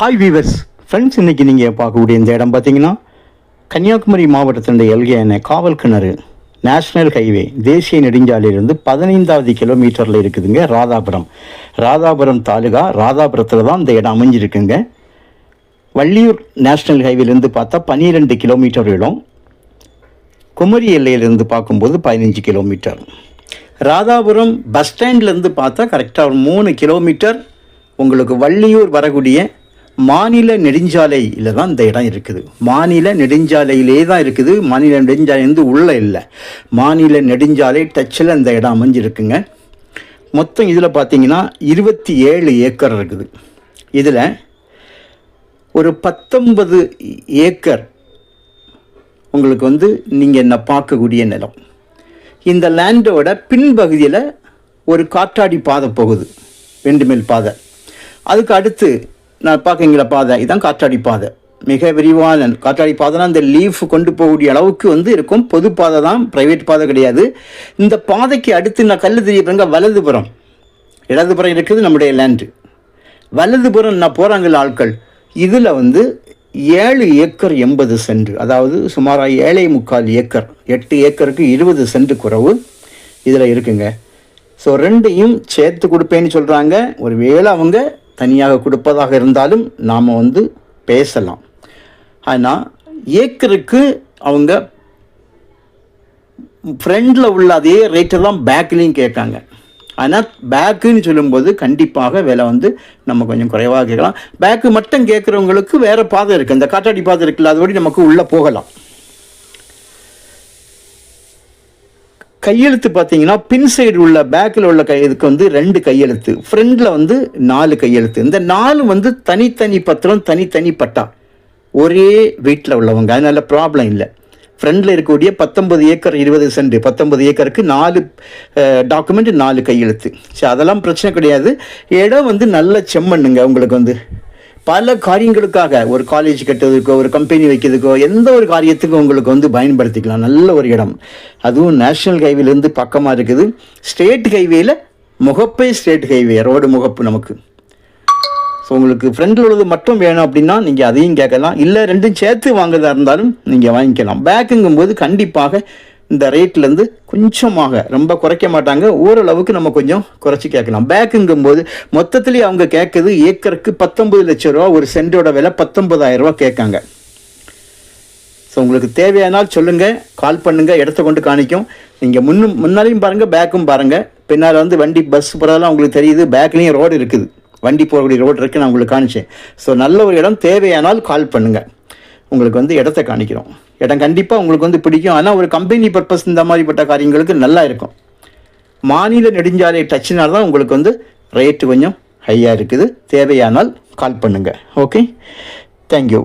Hi viewers friends, இன்றைக்கி நீங்கள் பார்க்கக்கூடிய இந்த இடம் பார்த்தீங்கன்னா கன்னியாகுமரி மாவட்டத்தினுடைய எல்கையான காவல் கிணறு நேஷ்னல் ஹைவே தேசிய நெடுஞ்சாலையிலிருந்து 15வது கிலோமீட்டரில் இருக்குதுங்க. ராதாபுரம் தாலுகா ராதாபுரத்தில் தான் இந்த இடம் அமைஞ்சிருக்குங்க. வள்ளியூர் நேஷ்னல் ஹைவேலேருந்து பார்த்தா 12 கிலோமீட்டர் இடம். குமரி எல்லையிலேருந்து பார்க்கும்போது 15 கிலோமீட்டர். ராதாபுரம் பஸ் ஸ்டாண்ட்லேருந்து பார்த்தா கரெக்டாக ஒரு 3 கிலோமீட்டர் உங்களுக்கு வள்ளியூர் வரக்கூடிய மாநில நெடுஞ்சாலையில் தான் இந்த இடம் இருக்குது. மாநில நெடுஞ்சாலையிலே தான் இருக்குது. மாநில நெடுஞ்சாலை வந்து உள்ளே இல்லை, மாநில நெடுஞ்சாலை டச்சில் இந்த இடம் அமைஞ்சிருக்குங்க. மொத்தம் இதில் பார்த்தீங்கன்னா 27 ஏக்கர் இருக்குது. இதில் ஒரு 19 ஏக்கர் உங்களுக்கு வந்து நீங்கள் என்ன பார்க்கக்கூடிய நிலம். இந்த லேண்டோட பின்பகுதியில் ஒரு காற்றாடி பாதை போகுது, 2 மைல் பாதை. அதுக்கு அடுத்து நான் பார்க்குறீங்களா பாதை, இதுதான் காற்றாடி பாதை. மிக விரிவான காற்றாடி பாதைனா இந்த லீஃப் கொண்டு போகக்கூடிய அளவுக்கு வந்து இருக்கும். பொது பாதை தான், ப்ரைவேட் பாதை கிடையாது. இந்த பாதைக்கு அடுத்து நான் கல் தெரியப்படுங்க வலதுபுறம், இடதுபுறம் இருக்குது நம்முடைய லேண்டு. வலதுபுறம் நான் போகிறாங்கள ஆட்கள், இதில் வந்து 7 ஏக்கர் 80 சென்ட், அதாவது சுமாராக 7.25 ஏக்கர், 8 ஏக்கருக்கு 20 சென்ட் குறைவு இதில் இருக்குங்க. ஸோ ரெண்டையும் சேர்த்து கொடுப்பேன்னு சொல்கிறாங்க. ஒரு வேளை அவங்க தனியாக கொடுப்பதாக இருந்தாலும் நாம் வந்து பேசலாம். ஆனால் ஏக்கருக்கு அவங்க ஃப்ரண்டில் உள்ள அதே ரேட்டை தான் பேக்லேயும் கேட்காங்க. ஆனால் பேக்குன்னு சொல்லும்போது கண்டிப்பாக விலை வந்து நம்ம கொஞ்சம் குறைவாக கேட்கலாம். பேக்கு மட்டும் கேட்குறவங்களுக்கு வேறு பாதை இருக்குது, இந்த காற்றாடி பாதை இருக்குல்ல, அதுபடி நமக்கு உள்ளே போகலாம். கையெழுத்து பார்த்தீங்கன்னா பின் சைடு உள்ள பேக்கில் உள்ள இதுக்கு வந்து 2 கையெழுத்து, ஃப்ரண்டில் வந்து 4 கையெழுத்து. இந்த 4 வந்து தனித்தனி பத்திரம், தனித்தனி பட்டா, ஒரே வீட்டில் உள்ளவங்க, அதனால ப்ராப்ளம் இல்லை. ஃப்ரண்டில் இருக்கக்கூடிய 19 ஏக்கர் 20 சென்ட், 19 ஏக்கருக்கு 4 டாக்குமெண்ட், 4 கையெழுத்து. சரி, அதெல்லாம் பிரச்சனை கிடையாது. இடம் வந்து நல்ல செம்மண்ணுங்க. உங்களுக்கு வந்து பல காரியங்களுக்காக, ஒரு காலேஜ் கட்டுறதுக்கோ, ஒரு கம்பெனி வைக்கிறதுக்கோ, எந்த ஒரு காரியத்துக்கும் உங்களுக்கு வந்து பயன்படுத்திக்கலாம். நல்ல ஒரு இடம். அதுவும் நேஷ்னல் ஹைவேலேருந்து பக்கமாக இருக்குது. ஸ்டேட் ஹைவேயில் முகப்பே, ஸ்டேட் ஹைவே ரோடு முகப்பு நமக்கு. ஸோ உங்களுக்கு ஃப்ரண்டில் உள்ளது மட்டும் வேணும் அப்படின்னா நீங்கள் அதையும் கேட்கலாம். இல்லை ரெண்டும் சேர்த்து வாங்குறதா இருந்தாலும் நீங்கள் வாங்கிக்கலாம். பேக்குங்கும்போது கண்டிப்பாக இந்த ரேட்லேருந்து கொஞ்சமாக, ரொம்ப குறைக்க மாட்டாங்க, ஓரளவுக்கு நம்ம கொஞ்சம் குறைச்சி கேட்கலாம். பேக்குங்கும்போது மொத்தத்துலேயே அவங்க கேட்குறது ஏக்கருக்கு 19 லட்சம் ரூபா, ஒரு சென்டோட விலை 19,000 ரூபா கேட்காங்க. ஸோ உங்களுக்கு தேவையானால் சொல்லுங்கள், கால் பண்ணுங்கள், இடத்த கொண்டு காணிக்கும். நீங்கள் முன்னாலையும் பாருங்கள், பேக்கும் பாருங்கள். பின்னால் வந்து வண்டி பஸ் போகிறதெல்லாம் உங்களுக்கு தெரியுது. பேக்லேயும் ரோடு இருக்குது, வண்டி போகக்கூடிய ரோடு இருக்குது, நான் உங்களுக்கு காணிச்சேன். ஸோ நல்ல ஒரு இடம், தேவையானால் கால் பண்ணுங்கள், உங்களுக்கு வந்து இடத்த காணிக்கிறோம். இடம் கண்டிப்பாக உங்களுக்கு வந்து பிடிக்கும். ஆனால் ஒரு கம்பெனி பர்பஸ் இந்த மாதிரிப்பட்ட காரியங்களுக்கு நல்லா இருக்கும். மாநில நெடுஞ்சாலை டச்சினால் தான் உங்களுக்கு வந்து ரேட்டு கொஞ்சம் ஹையாக இருக்குது. தேவையானால் கால் பண்ணுங்கள். Okay, thank you.